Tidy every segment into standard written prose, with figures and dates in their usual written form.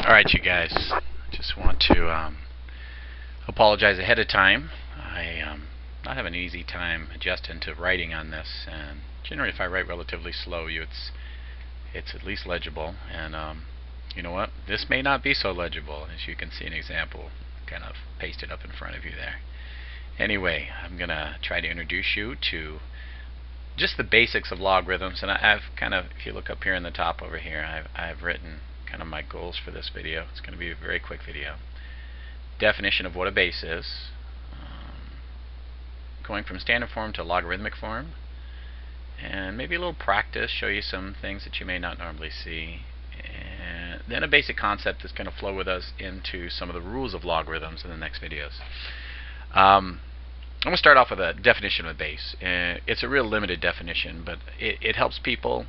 Alright, you guys, just want to apologize ahead of time. I'm not having an easy time adjusting to writing on this, and generally if I write relatively slow, it's at least legible, and you know what, this may not be so legible. As you can see an example kind of pasted up in front of you there. Anyway, I'm going to try to introduce you to just the basics of logarithms, and I've kind of, if you look up here in the top over here, I've written kind of my goals for this video. It's going to be a very quick video. Definition of what a base is, going from standard form to logarithmic form, and maybe a little practice, show you some things that you may not normally see, and then a basic concept that's going to flow with us into some of the rules of logarithms in the next videos. I'm going to start off with a definition of a base. It's a real limited definition, but it helps people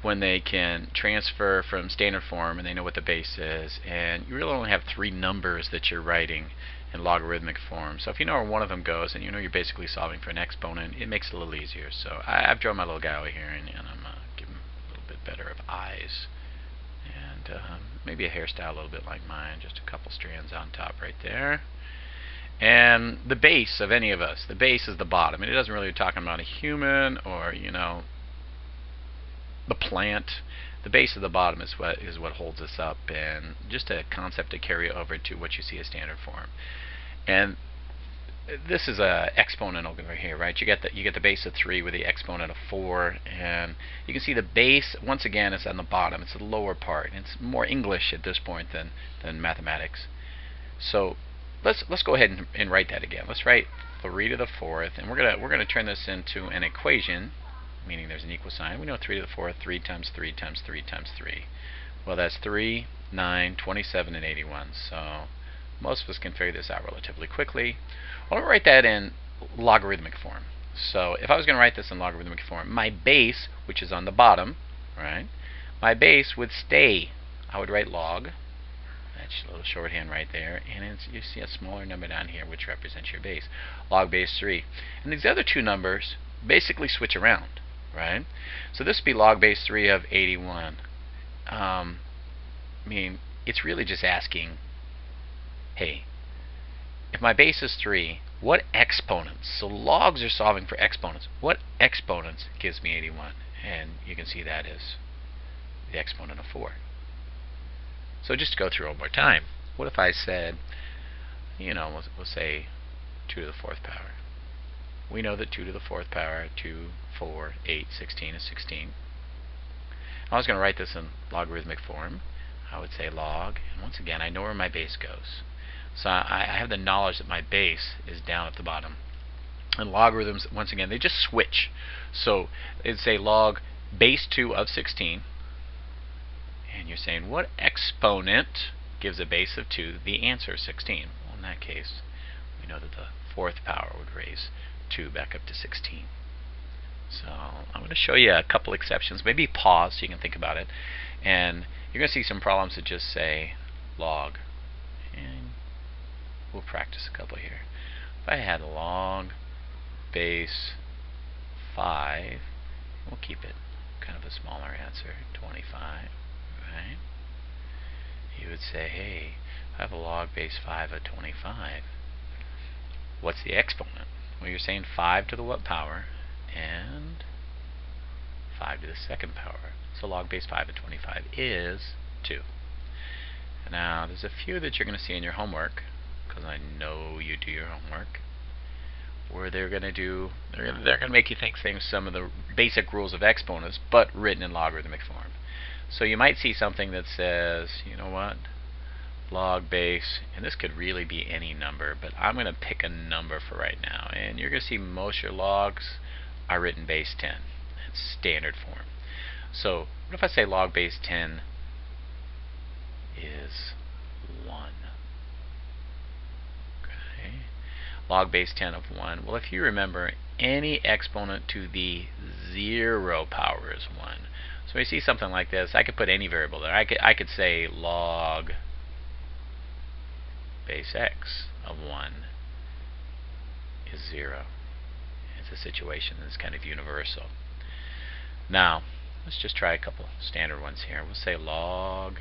when they can transfer from standard form and they know what the base is, and you really only have three numbers that you're writing in logarithmic form. So if you know where one of them goes and you know you're basically solving for an exponent, it makes it a little easier. So I've drawn my little guy over here, and I'm going to give him a little bit better of eyes, and maybe a hairstyle a little bit like mine, just a couple strands on top right there. And the base of any of us, the base is the bottom. And it doesn't really talk about a human or, you know, the plant. The base of the bottom is what holds us up, and just a concept to carry over to what you see as standard form. And this is a exponent over here, right? You get the base of 3 with the exponent of 4, and you can see the base once again is on the bottom. It's the lower part. It's more English at this point than mathematics. So let's go ahead and write that again. Let's write 3 to the 4th, and we're gonna turn this into an equation, meaning there's an equal sign. We know 3 to the 4th, 3 times 3 times 3 times 3. Well, that's 3, 9, 27, and 81. So most of us can figure this out relatively quickly. Well, I'm going to write that in logarithmic form. So if I was going to write this in logarithmic form, my base, which is on the bottom, right, my base would stay. I would write log. That's a little shorthand right there, and you see a smaller number down here which represents your base, log base 3. And these other two numbers basically switch around, right? So this would be log base 3 of 81. I mean, it's really just asking, hey, if my base is 3, what exponents, so logs are solving for exponents, what exponents gives me 81? And you can see that is the exponent of 4. So just to go through one more time, what if I said, you know, we'll say 2 to the 4th power. We know that 2 to the 4th power, 2, 4, 8, 16 is 16. I was going to write this in logarithmic form. I would say log, and once again I know where my base goes. So I have the knowledge that my base is down at the bottom. And logarithms, once again, they just switch. So it'd say log base 2 of 16. And you're saying, what exponent gives a base of 2? The answer is 16. Well, in that case, we know that the 4th power would raise 2 back up to 16. So I'm going to show you a couple exceptions. Maybe pause so you can think about it. And you're going to see some problems that just say log. And we'll practice a couple here. If I had log base 5, we'll keep it kind of a smaller answer, 25. Right? You would say, hey, I have a log base 5 of 25. What's the exponent? Well, you're saying 5 to the what power and 5 to the 2nd power. So log base 5 of 25 is 2. Now, there's a few that you're going to see in your homework, because I know you do your homework, where they're going to make you think some of the basic rules of exponents, but written in logarithmic form. So you might see something that says, you know what, log base, and this could really be any number, but I'm going to pick a number for right now. And you're going to see most of your logs are written base 10. That's standard form. So what if I say log base 10 is 1? Okay. Log base 10 of 1. Well, if you remember, any exponent to the 0 power is 1. So when you see something like this, I could put any variable there. I could say log base x of 1 is 0. It's a situation that's kind of universal. Now, let's just try a couple standard ones here. We'll say log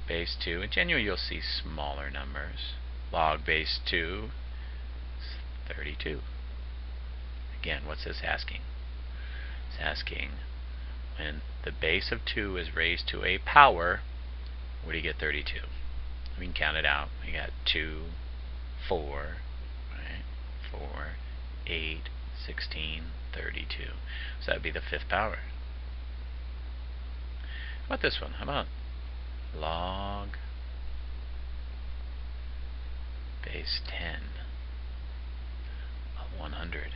base 2. In general, you'll see smaller numbers. Log base 2 is 32. Again, what's this asking? It's asking when the base of 2 is raised to a power, where do you get 32? We can count it out. We got 2, 4, right? 4, 8, 16, 32. So that would be the 5th power. How about this one? How about log base 10 of 100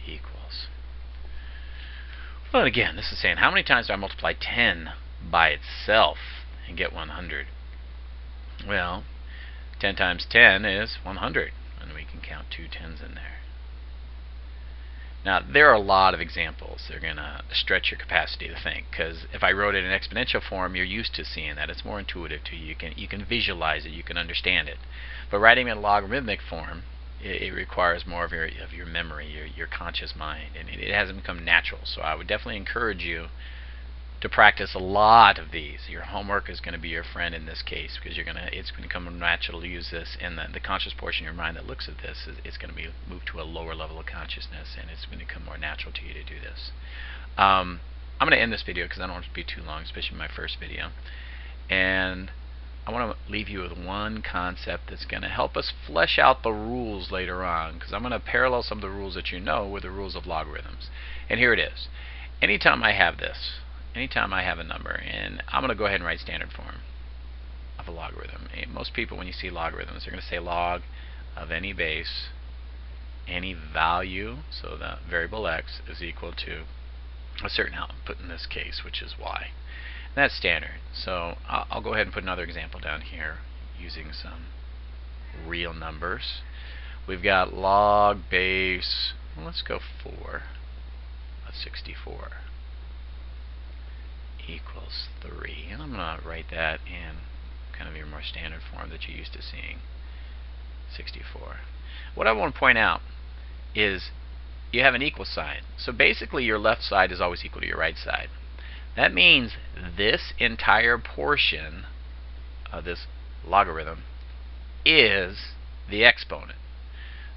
equals. Well, again, this is saying how many times do I multiply 10 by itself and get 100? Well, 10 times 10 is 100, and we can count 2 tens in there. Now, there are a lot of examples. They're going to stretch your capacity to think, because if I wrote it in exponential form, you're used to seeing that. It's more intuitive to you. You can visualize it. You can understand it. But writing in logarithmic form, it requires more of your memory, your conscious mind, and it hasn't become natural. So I would definitely encourage you to practice a lot of these. Your homework is going to be your friend in this case, because it's going to become natural to use this, and the conscious portion of your mind that looks at this it's going to be moved to a lower level of consciousness, and it's going to become more natural to you to do this. I'm going to end this video because I don't want it to be too long, especially my first video, and I want to leave you with one concept that's going to help us flesh out the rules later on, because I'm going to parallel some of the rules that you know with the rules of logarithms. And here it is. Anytime I have this, anytime I have a number, and I'm going to go ahead and write standard form of a logarithm. And most people, when you see logarithms, they're going to say log of any base, any value, so the variable x is equal to a certain output in this case, which is y. And that's standard. So I'll go ahead and put another example down here using some real numbers. We've got log base, well, let's go 4 of 64 equals 3. And I'm going to write that in kind of your more standard form that you're used to seeing, 64. What I want to point out is you have an equal sign. So basically your left side is always equal to your right side. That means this entire portion of this logarithm is the exponent.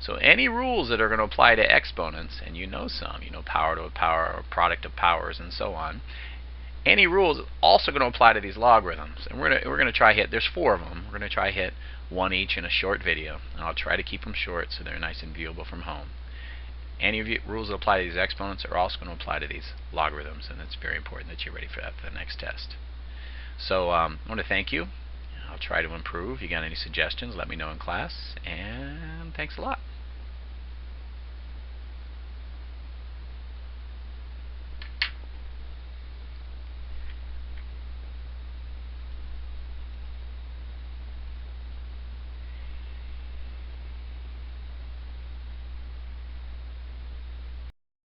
So any rules that are going to apply to exponents, and you know some, you know power to a power or product of powers and so on, any rules also going to apply to these logarithms. And we're going to try hit, there's 4 of them. We're going to try hit one each in a short video, and I'll try to keep them short so they're nice and viewable from home. Any of you rules that apply to these exponents are also going to apply to these logarithms, and it's very important that you're ready for that for the next test. So I want to thank you. I'll try to improve. If you got any suggestions, let me know in class, and thanks a lot.